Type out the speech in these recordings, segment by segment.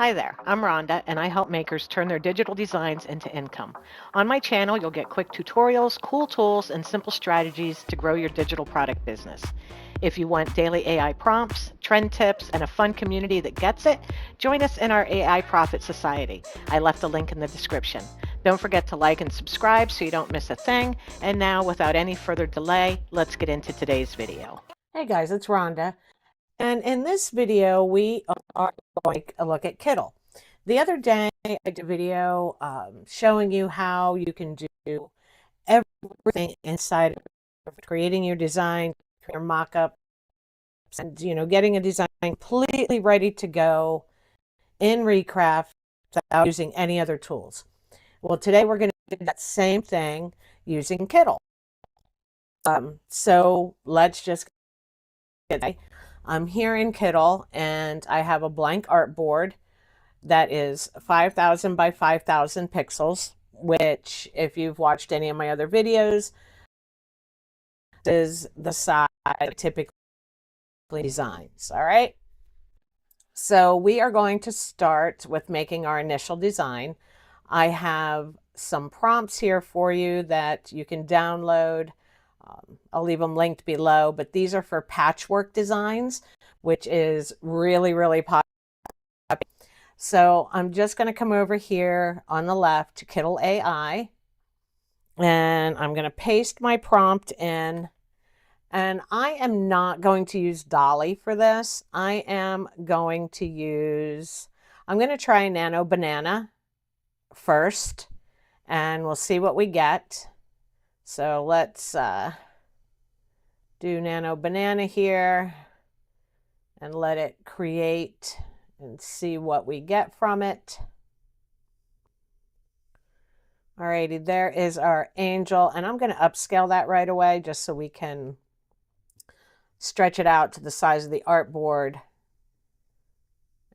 Hi there, I'm Rhonda, and I help makers turn their digital designs into income. On my channel, you'll get quick tutorials, cool tools, and simple strategies to grow your digital product business. If you want daily AI prompts, trend tips, and a fun community that gets it, join us in our AI Profit Society. I left a link in the description. Don't forget to like and subscribe so you don't miss a thing. And now, without any further delay, let's get into today's video. Hey guys, it's Rhonda. And in this video, we are going to take a look at Kittl. The other day, I did a video showing you how you can do everything inside of creating your design, your mock-up, and getting a design completely ready to go in Recraft without using any other tools. Well, today we're going to do that same thing using Kittl. So let's just get. I'm here in Kittl, and I have a blank artboard that is 5,000 by 5,000 pixels, which, if you've watched any of my other videos, is the size I typically designs. All right. So we are going to start with making our initial design. I have some prompts here for you that you can download. I'll leave them linked below, but these are for patchwork designs, which is really, really popular. So I'm just going to come over here on the left to Kittl AI, and I'm going to paste my prompt in. And I am not going to use Dolly for this. I'm going to try Nano Banana first, and we'll see what we get. So let's do Nano Banana here and let it create and see what we get from it. Alrighty, there is our angel, and I'm going to upscale that right away just so we can stretch it out to the size of the artboard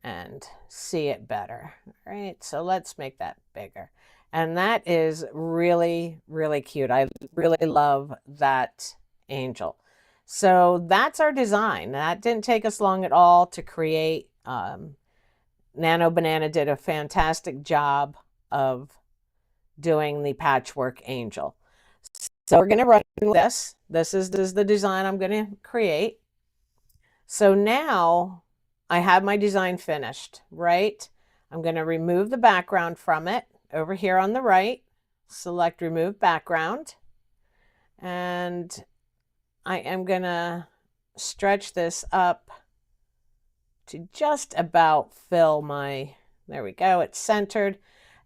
and see it better. All right, so let's make that bigger. And that is really, really cute. I really love that angel. So that's our design. That didn't take us long at all to create. Nano Banana did a fantastic job of doing the patchwork angel. So we're going to run this. This is the design I'm going to create. So now I have my design finished, right? I'm going to remove the background from it over here on the right. Select remove background. And I am going to stretch this up to just about fill my, there we go, it's centered.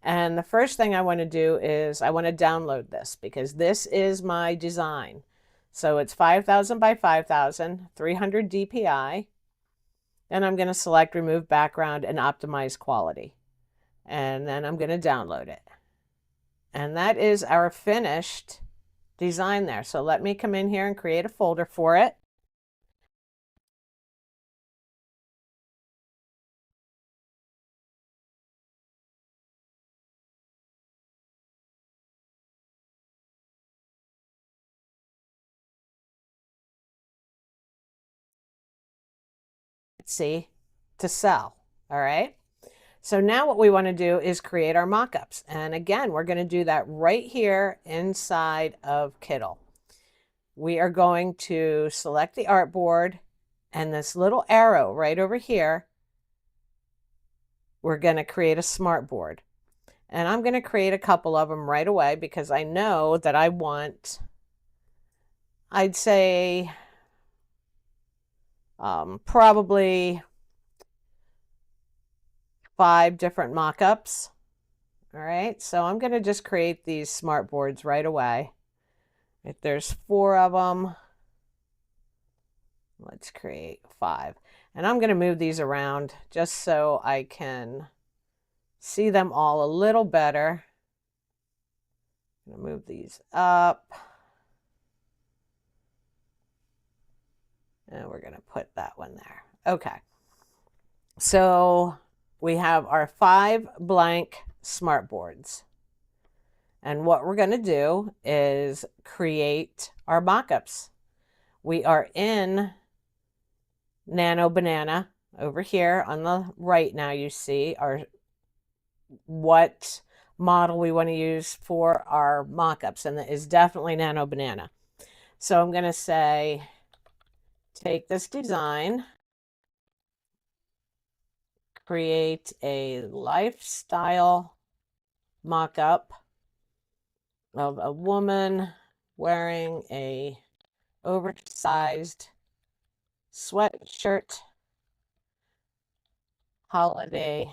And the first thing I want to do is I want to download this because this is my design. So it's 5,000 by 5,000, 300 DPI. And I'm going to select remove background and optimize quality. And then I'm going to download it. And that is our finished design there. So let me come in here and create a folder for it. See, to sell. All right. So now what we want to do is create our mockups. And again, we're going to do that right here inside of Kittl. We are going to select the artboard and this little arrow right over here. We're going to create a smartboard. And I'm going to create a couple of them right away because I know that I want, I'd say, probably 5 different mockups. All right, so I'm going to just create these smartboards right away. If there's 4 of them, let's create 5. And I'm going to move these around just so I can see them all a little better. I'm going to move these up. And we're going to put that one there. Okay. So we have our 5 blank smartboards. And what we're going to do is create our mockups. We are in Nano Banana over here on the right now you see our what model we want to use for our mock-ups, and that is definitely Nano Banana. So I'm going to say, take this design, create a lifestyle mock-up of a woman wearing a oversized sweatshirt, holiday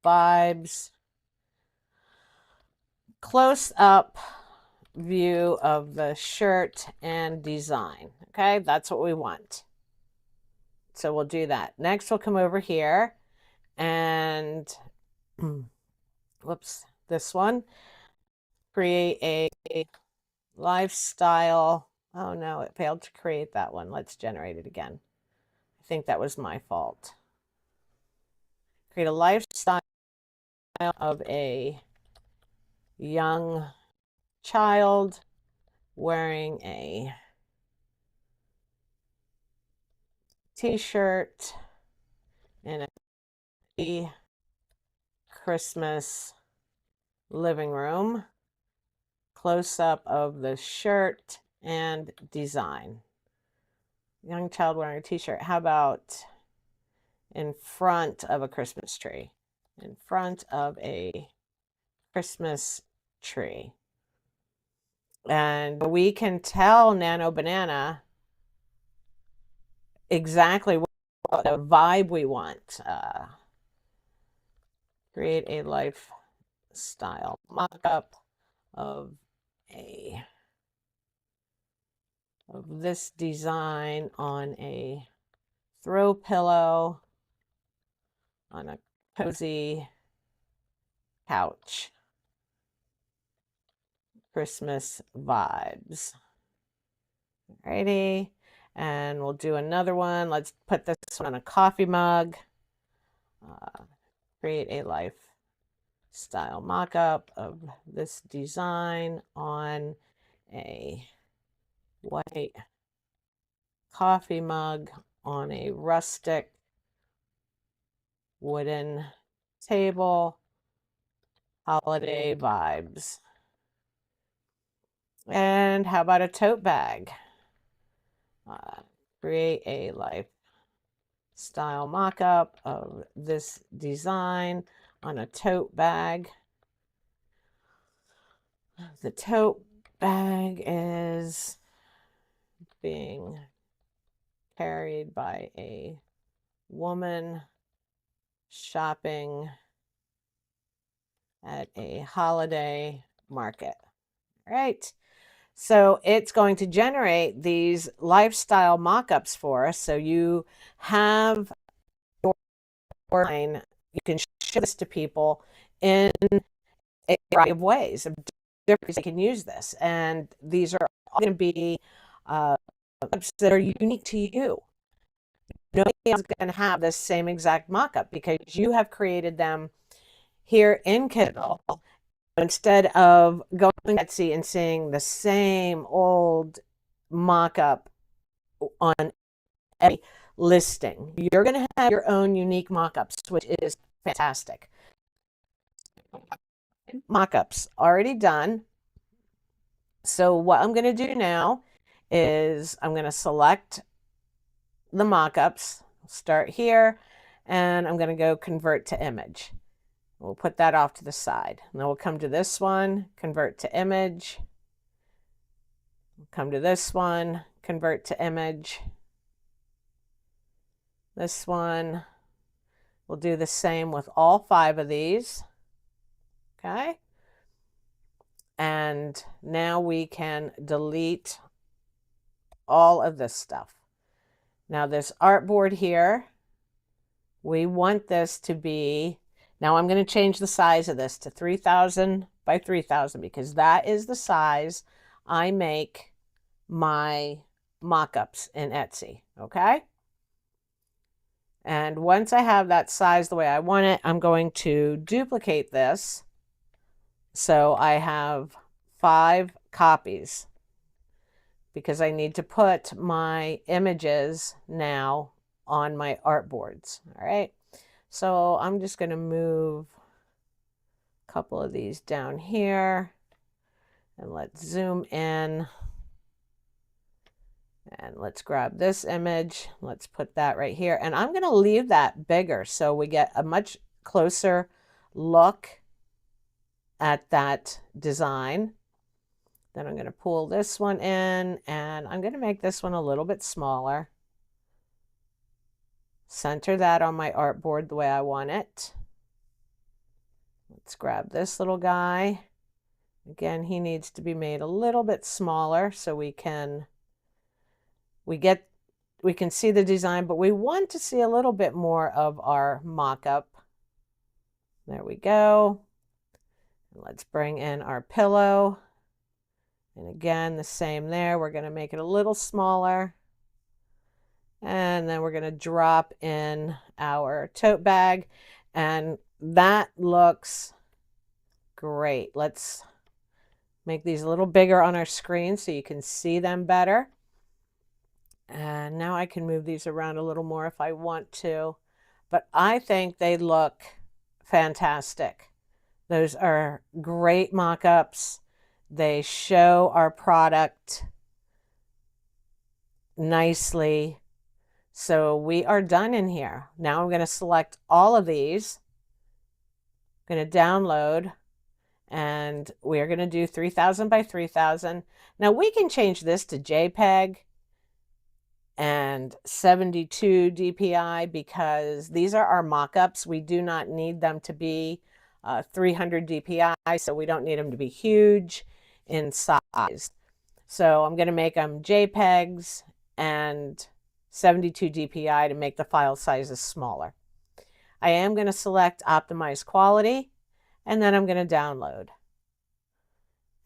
vibes, close up view of the shirt and design. Okay, that's what we want. So we'll do that. Next, we'll come over here and whoops, this one, create a lifestyle. Oh no, it failed to create that one. Let's generate it again. I think that was my fault. Create a lifestyle of a young child wearing a t-shirt in a Christmas living room. Close up of the shirt and design. Young child wearing a t-shirt. How about in front of a Christmas tree? In front of a Christmas tree. And we can tell Nano Banana exactly what the vibe we want. Create a lifestyle mock-up of this design on a throw pillow on a cozy couch. Christmas vibes. Alrighty, and we'll do another one. Let's put this one on a coffee mug. Create a lifestyle mock-up of this design on a white coffee mug on a rustic wooden table. Holiday vibes. And how about a tote bag? Create a lifestyle mock-up of this design on a tote bag. The tote bag is being carried by a woman shopping at a holiday market. All right. So it's going to generate these lifestyle mock-ups for us. So you have your line, you can show this to people in a variety of ways, of different ways they can use this. And these are all going to be mock-ups that are unique to you. Nobody else is going to have the same exact mock-up because you have created them here in Kittl. Instead of going to Etsy and seeing the same old mock-up on a listing, you're going to have your own unique mock-ups, which is fantastic. Mock-ups already done. So what I'm going to do now is I'm going to select the mock-ups, start here, and I'm going to go convert to image. We'll put that off to the side. And then we'll come to this one, convert to image. We'll come to this one, convert to image. This one, we'll do the same with all 5 of these. Okay. And now we can delete all of this stuff. Now this artboard here, we want this to be, now I'm going to change the size of this to 3000 by 3000 because that is the size I make my mock-ups in Etsy, okay? And once I have that size the way I want it, I'm going to duplicate this. So I have 5 copies because I need to put my images now on my artboards. All right. So I'm just going to move a couple of these down here, and let's zoom in, and let's grab this image. Let's put that right here, and I'm going to leave that bigger so we get a much closer look at that design. Then I'm going to pull this one in, and I'm going to make this one a little bit smaller. Center that on my artboard the way I want it. Let's grab this little guy. Again, he needs to be made a little bit smaller so we can see the design, but we want to see a little bit more of our mock-up. There we go. Let's bring in our pillow. And again, the same there. We're going to make it a little smaller. And then we're going to drop in our tote bag. And that looks great. Let's make these a little bigger on our screen so you can see them better. And now I can move these around a little more if I want to. But I think they look fantastic. Those are great mock-ups. They show our product nicely. So we are done in here. Now I'm going to select all of these. I'm going to download, and we're going to do 3000 by 3000. Now we can change this to JPEG and 72 DPI because these are our mock-ups. We do not need them to be 300 DPI, so we don't need them to be huge in size. So I'm going to make them JPEGs and 72 DPI to make the file sizes smaller. I am going to select optimize quality, and then I'm going to download.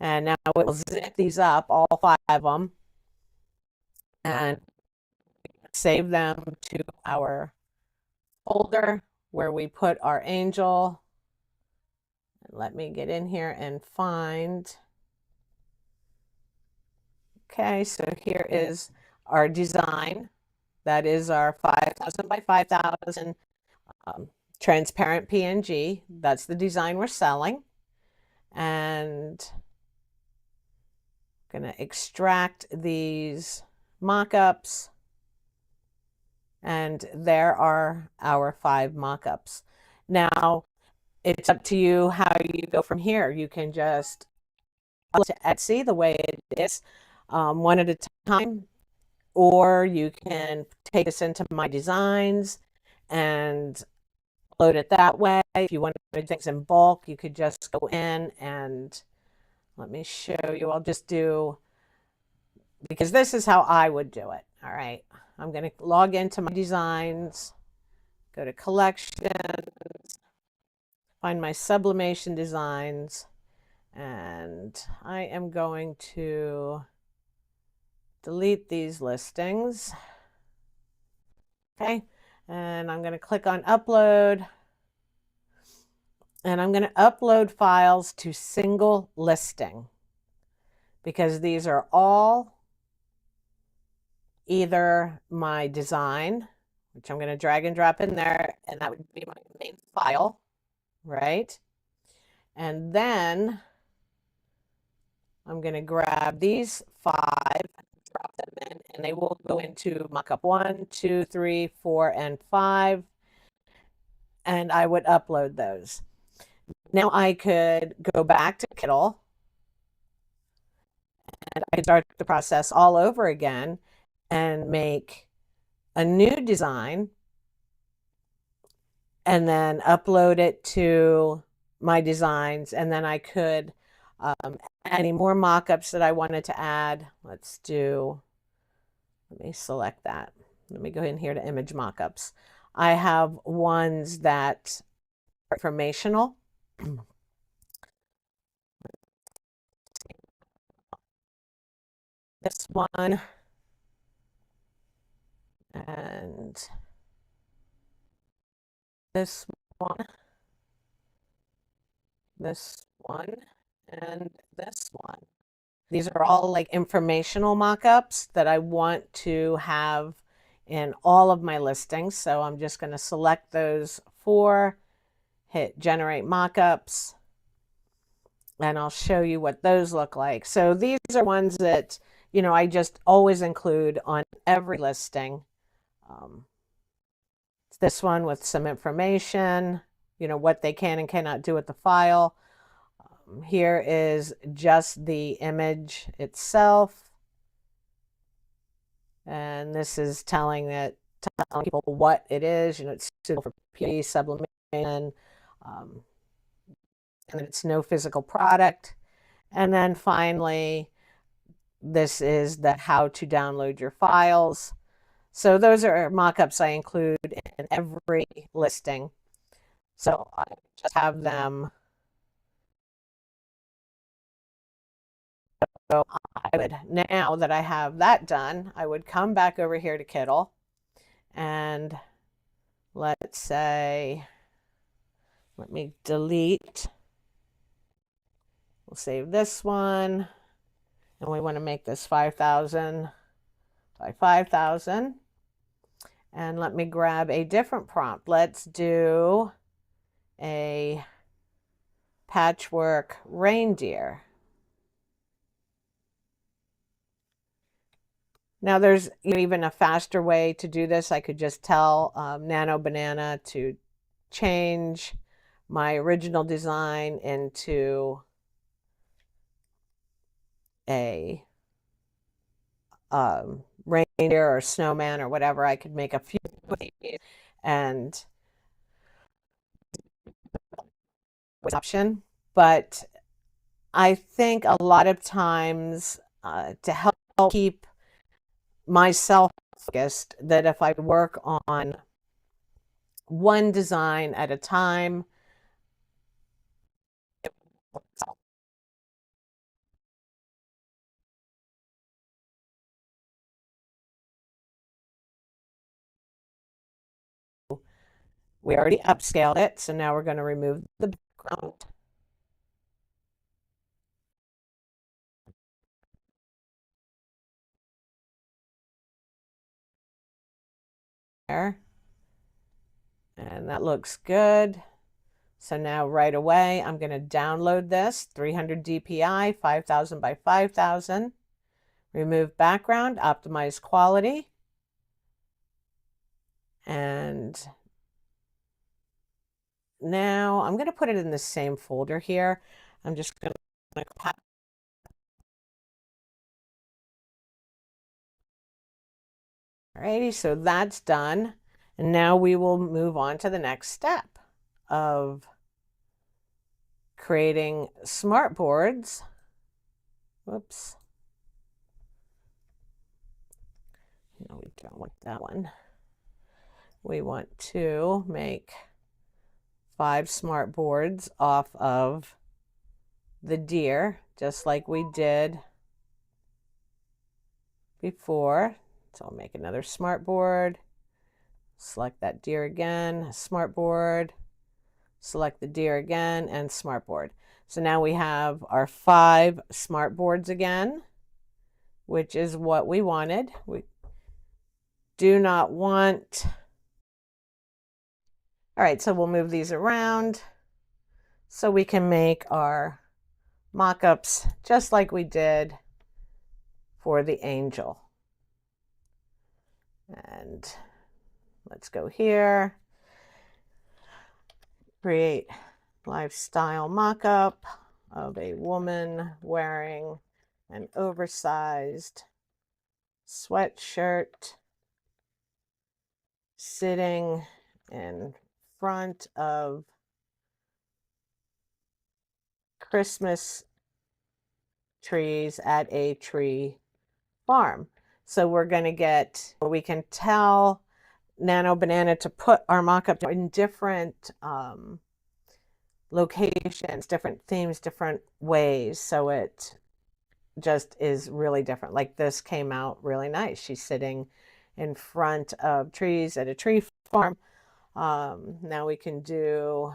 And now it will zip these up, all 5 of them, and save them to our folder where we put our angel. Let me get in here and find. Okay, so here is our design. That is our 5000 by 5000 transparent PNG. That's the design we're selling. And I'm going to extract these mock-ups. And there are our 5 mock-ups. Now, it's up to you how you go from here. You can just upload to Etsy the way it is, one at a time, or you can take this into My Designs and load it that way. If you want to do things in bulk, you could just go in and let me show you. I'll just do, because this is how I would do it. All right. I'm going to log into My Designs, go to Collections, find my sublimation designs, and I am going to delete these listings. Okay, and I'm going to click on upload, and I'm going to upload files to single listing because these are all either my design, which I'm going to drag and drop in there, and that would be my main file, right? And then I'm going to grab these 5, drop them in, and they will go into mockup 1, 2, 3, 4, and 5. And I would upload those. Now I could go back to Kittl, and I could start the process all over again and make a new design and then upload it to My Designs. And then I could add any more mock-ups that I wanted to add. Let me select that. Let me go in here to image mock-ups. I have ones that are informational. This one and this one, this one, and this one. These are all like informational mock-ups that I want to have in all of my listings. So I'm just going to select those 4, hit generate mockups, and I'll show you what those look like. So these are ones that, I just always include on every listing. This one with some information, what they can and cannot do with the file. Here is just the image itself. And this is telling people what it is. It's suitable for PE, sublimation, and it's no physical product. And then finally, this is the how to download your files. So those are mockups I include in every listing. So I just have them. So now that I have that done, I would come back over here to Kittl, and let's say, let me delete. We'll save this one, and we want to make this 5,000 by 5,000. And let me grab a different prompt. Let's do a patchwork reindeer. Now there's even a faster way to do this. I could just tell Nano Banana to change my original design into a reindeer or snowman or whatever. I could make a few and option, but I think a lot of times to help keep myself focused, that if I work on one design at a time, we already upscaled it, so now we're going to remove the background. There. And that looks good. So now right away, I'm going to download this 300 DPI, 5,000 by 5,000. Remove background, optimize quality. And now I'm going to put it in the same folder here. I'm just going to Alrighty, so that's done. And now we will move on to the next step of creating smart boards. Whoops. No, we don't want that one. We want to make 5 smart boards off of the deer, just like we did before. So I'll make another smart board. Select that deer again, smart board. Select the deer again, and smart board. So now we have our 5 smart boards again, which is what we wanted. We do not want... All right, so we'll move these around so we can make our mock-ups just like we did for the angel. And let's go here, create lifestyle mock-up of a woman wearing an oversized sweatshirt sitting in front of Christmas trees at a tree farm. So we're going to we can tell Nano Banana to put our mock-up in different locations, different themes, different ways. So it just is really different. Like this came out really nice. She's sitting in front of trees at a tree farm. Now we can do,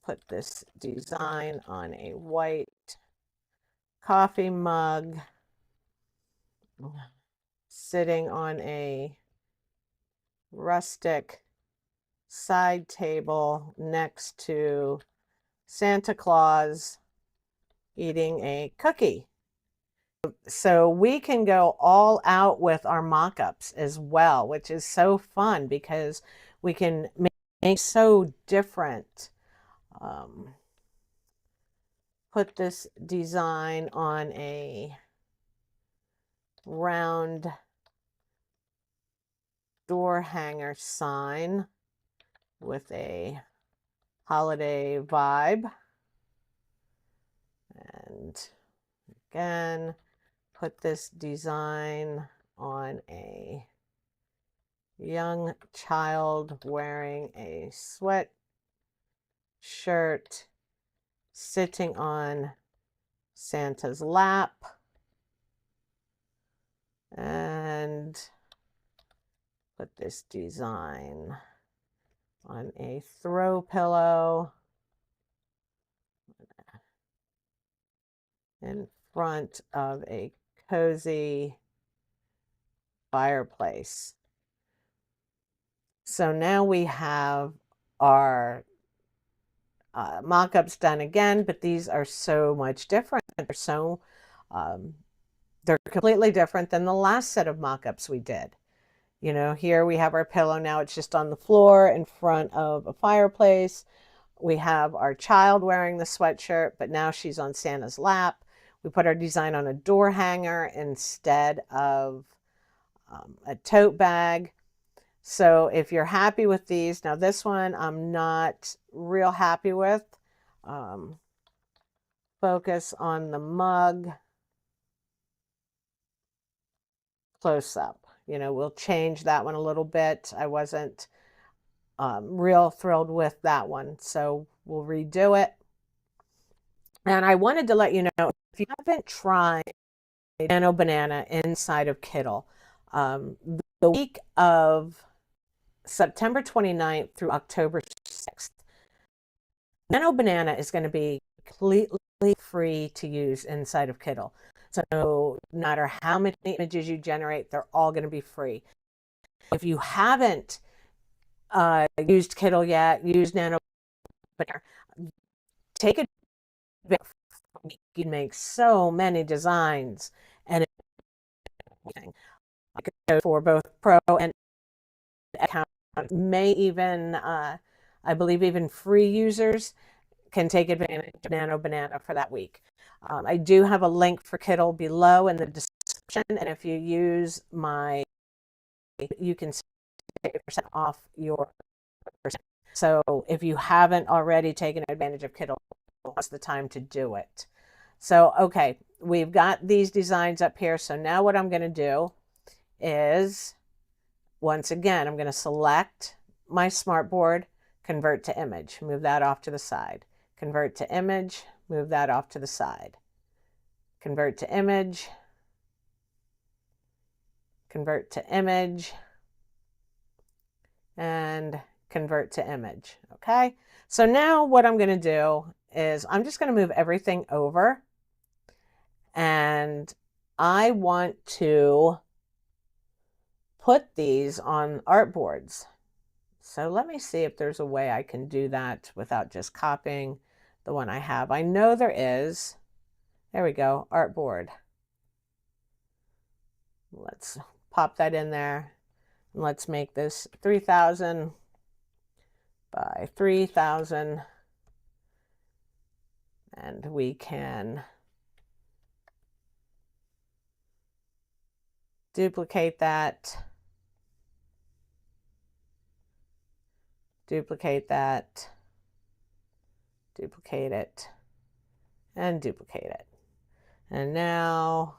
put this design on a white coffee mug. sitting on a rustic side table next to Santa Claus eating a cookie. So we can go all out with our mock-ups as well, which is so fun because we can make so different. Put this design on a round door hanger sign with a holiday vibe. And again, put this design on a young child wearing a sweatshirt, sitting on Santa's lap. And put this design on a throw pillow in front of a cozy fireplace. So now we have our mock-ups done again, but these are so much different. They're completely different than the last set of mock-ups we did. You know, here we have our pillow. Now it's just on the floor in front of a fireplace. We have our child wearing the sweatshirt, but now she's on Santa's lap. We put our design on a door hanger instead of a tote bag. So if you're happy with these, now this one I'm not real happy with. Focus on the mug close up. You know, we'll change that one a little bit. I wasn't real thrilled with that one, so we'll redo it. And I wanted to let you know, if you haven't tried Nano Banana inside of Kittl, the week of September 29th through October 6th, Nano Banana is going to be completely free to use inside of Kittl. So no matter how many images you generate, they're all going to be free. If you haven't used Kittl yet, use Nano Banana, take it. You can make so many designs, and it goes for both pro and account. May even, I believe, even free users can take advantage of Nano Banana for that week. I do have a link for Kittl below in the description, and if you use you can save 50% off your percent. So if you haven't already taken advantage of Kittl, now's the time to do it. So, okay, we've got these designs up here. So now what I'm going to do is, once again, I'm going to select my smartboard, convert to image, move that off to the side, convert to image, move that off to the side, convert to image, convert to image, and convert to image. Okay, so now what I'm going to do is I'm just going to move everything over, and I want to put these on artboards. So let me see if there's a way I can do that without just copying the one I have. I know there is. There we go, artboard. Let's pop that in there. And let's make this 3,000 by 3,000. And we can duplicate that, duplicate that, duplicate it, and duplicate it. And now,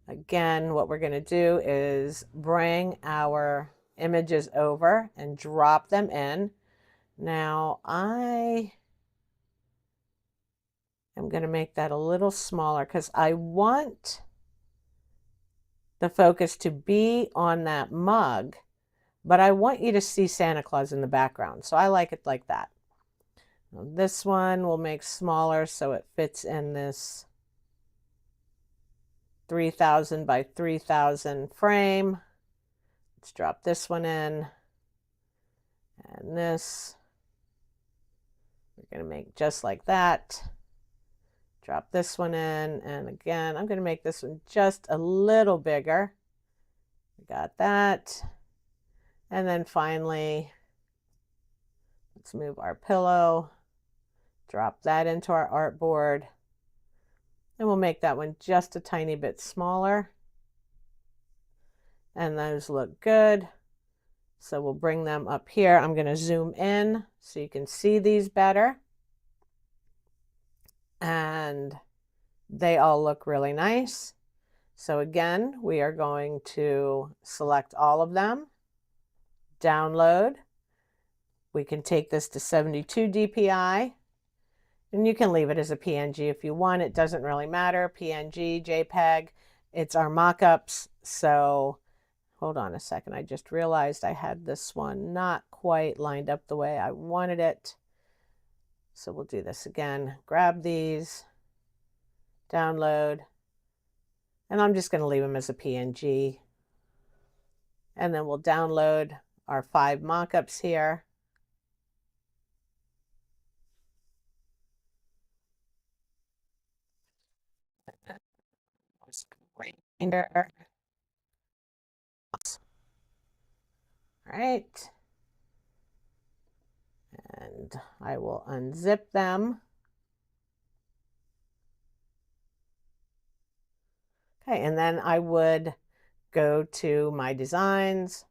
again, what we're going to do is bring our images over and drop them in. Now, I am going to make that a little smaller because I want the focus to be on that mug, but I want you to see Santa Claus in the background. So I like it like that. Now, this one we'll make smaller so it fits in this 3000 by 3000 frame. Let's drop this one in. And this, we're going to make just like that. Drop this one in. And again, I'm going to make this one just a little bigger. We got that. And then finally, let's move our pillow. Drop that into our artboard. And we'll make that one just a tiny bit smaller. And those look good. So we'll bring them up here. I'm going to zoom in so you can see these better. And they all look really nice. So again, we are going to select all of them, download. We can take this to 72 dpi, and you can leave it as a PNG if you want. It doesn't really matter. PNG, JPEG, it's our mockups. So hold on a second. I just realized I had this one not quite lined up the way I wanted it. So we'll do this again. Grab these, download, and I'm just going to leave them as a PNG. And then we'll download our 5 mockups here. Reindeer. All right. And I will unzip them. Okay, and then I would go to my designs,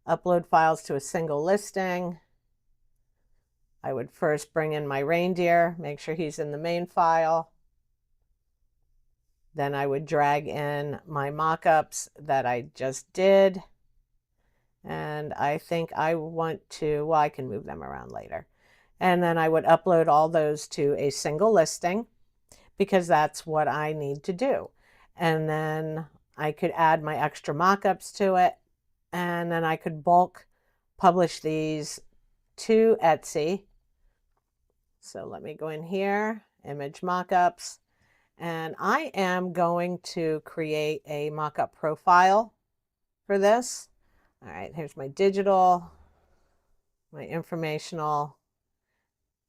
upload files to a single listing. I would first bring in my reindeer, make sure he's in the main file. Then I would drag in my mockups that I just did. And I think I want to, well, I can move them around later. And then I would upload all those to a single listing because that's what I need to do. And then I could add my extra mockups to it. And then I could bulk publish these to Etsy. So let me go in here, image mockups. And I am going to create a mockup profile for this. All right, here's my digital, my informational,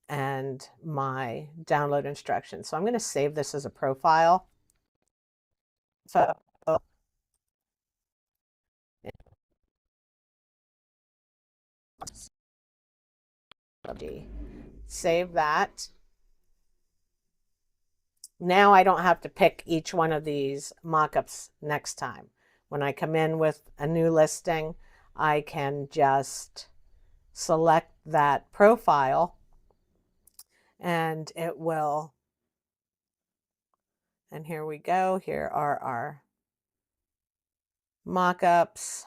and my download instructions. So I'm going to save this as a profile. So save that. Now I don't have to pick each one of these mockups next time. When I come in with a new listing, I can just select that profile and it will, and here we go. Here are our mockups.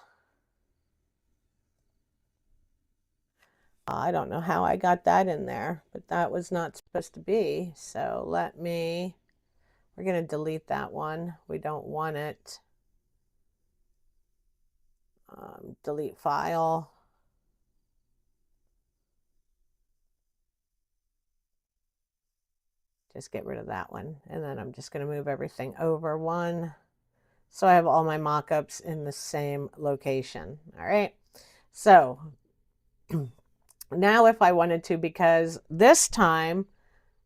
I don't know how I got that in there, but that was not supposed to be. So we're going to delete that one. We don't want it. Delete file. Just get rid of that one. And then I'm just going to move everything over one. So I have all my mockups in the same location. All right. So now if I wanted to, because this time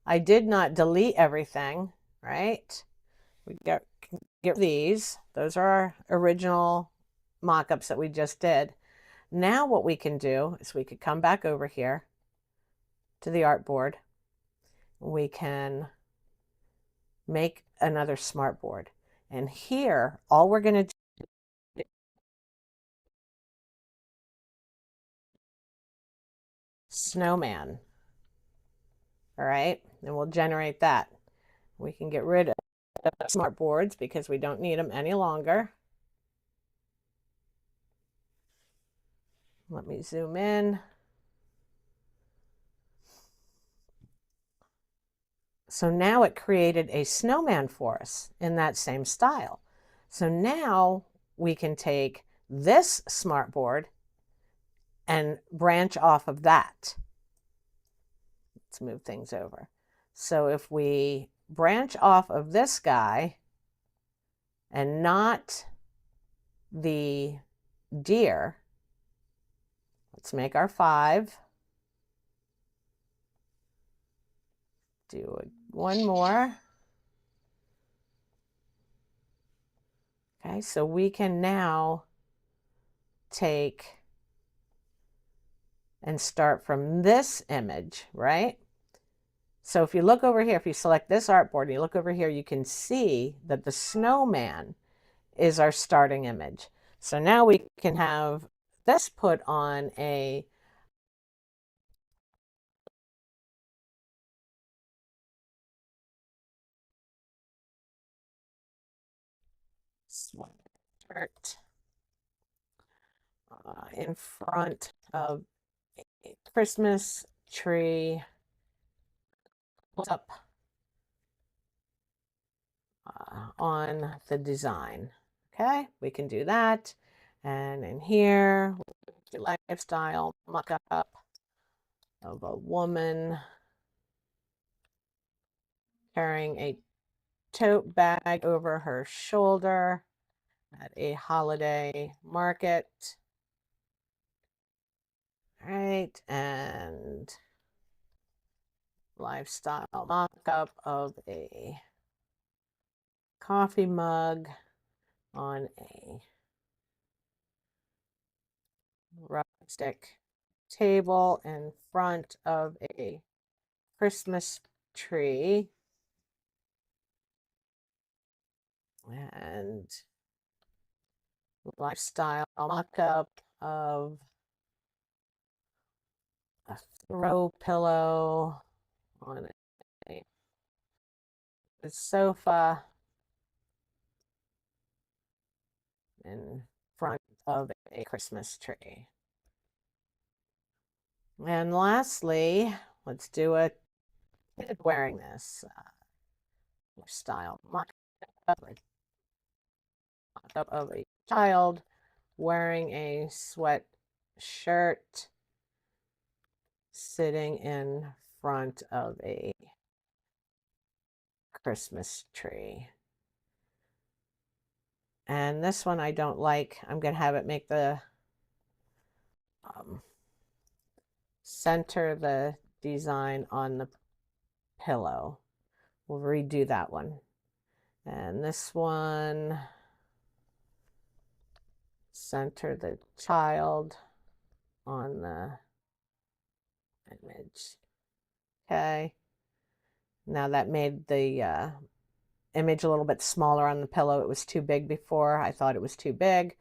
I did not delete everything, right? We get these. Those are our original mockups that we just did. Now what we can do is we could come back over here to the artboard. We can make another smartboard. And here, all we're going to do snowman. All right, and we'll generate that. We can get rid of smart boards because we don't need them any longer. Let me zoom in. So now it created a snowman for us in that same style. So now we can take this smartboard and branch off of that. Let's move things over. So if we branch off of this guy, and not the deer. Let's make our 5. Do one more. Okay, so we can now take and start from this image, right? So if you look over here, if you select this artboard and you look over here, you can see that the snowman is our starting image. So now we can have this put on a sweatshirt in front of a Christmas tree up on the design. Okay, we can do that. And in here, lifestyle mock-up of a woman carrying a tote bag over her shoulder at a holiday market. All right, and lifestyle mock-up of a coffee mug on a rustic table in front of a Christmas tree. And lifestyle mock-up of a throw pillow on a sofa in front of a Christmas tree. And lastly, let's do a kid wearing this style mock-up of a child wearing a sweatshirt sitting in front of a Christmas tree. And this one I don't like. I'm going to have it make the center the design on the pillow. We'll redo that one. And this one, center the child on the image. Okay. Now that made the image a little bit smaller on the pillow. It was too big before. I thought it was too big.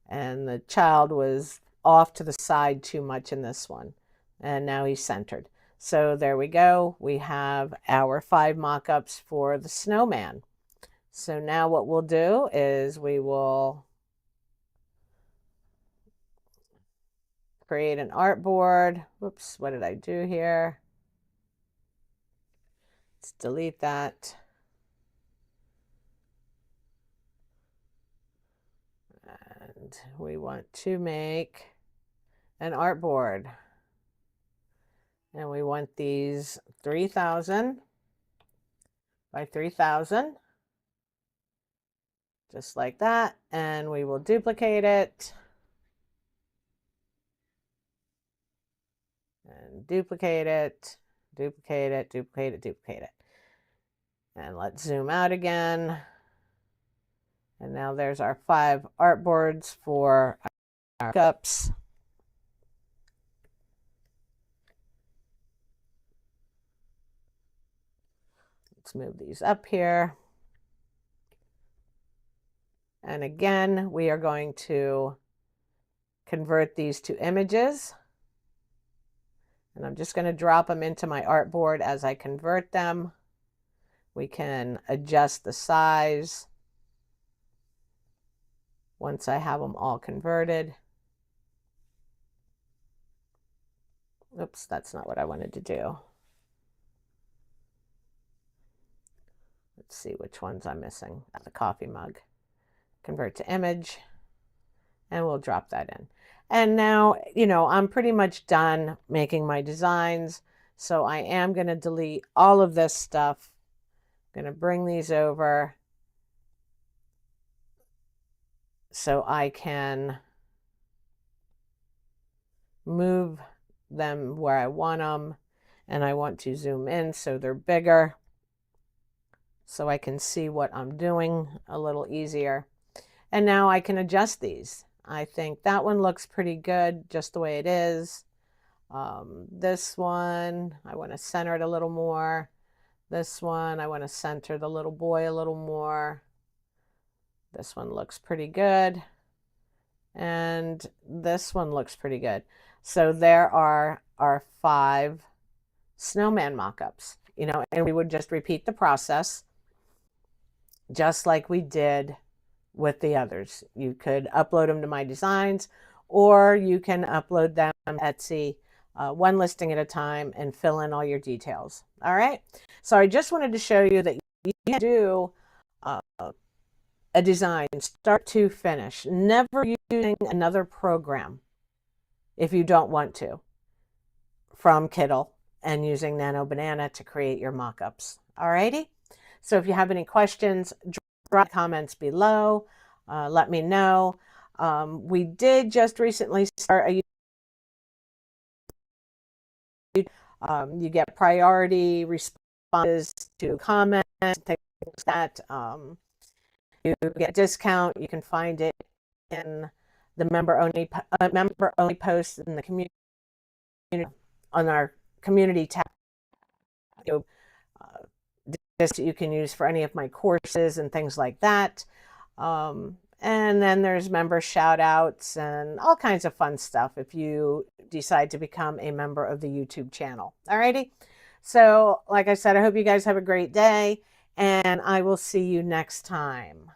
And the child was off to the side too much in this one. And now he's centered. So there we go. We have our 5 mock-ups for the snowman. So now what we'll do is we will create an artboard. Whoops, what did I do here? Let's delete that. And we want to make an artboard. And we want these 3,000 by 3,000. Just like that. And we will duplicate it. And duplicate it, duplicate it, duplicate it, duplicate it. And let's zoom out again. And now there's our 5 artboards for our cups. Let's move these up here. And again, we are going to convert these to images. And I'm just going to drop them into my artboard as I convert them. We can adjust the size once I have them all converted. Oops, that's not what I wanted to do. Let's see which ones I'm missing. The coffee mug. Convert to image. And we'll drop that in. And now, you know, I'm pretty much done making my designs. So I am going to delete all of this stuff going to bring these over so I can move them where I want them, and I want to zoom in so they're bigger so I can see what I'm doing a little easier. And now I can adjust these. I think that one looks pretty good just the way it is. This one, I want to center it a little more. This one, I want to center the little boy a little more. This one looks pretty good. And this one looks pretty good. So there are our 5 snowman mock-ups, and we would just repeat the process just like we did with the others. You could upload them to My Designs, or you can upload them to Etsy, one listing at a time, and fill in all your details. All right. So I just wanted to show you that you can do a design start to finish, never using another program if you don't want to, from Kittl, and using Nano Banana to create your mockups. All righty. So if you have any questions, drop comments below. Let me know. We did just recently start a you get priority responses to comments, things like that. You get a discount. You can find it in the member only posts in the community on our community tab. This you can use for any of my courses and things like that. And then there's member shout outs and all kinds of fun stuff if you decide to become a member of the YouTube channel. Alrighty. So like I said, I hope you guys have a great day, and I will see you next time.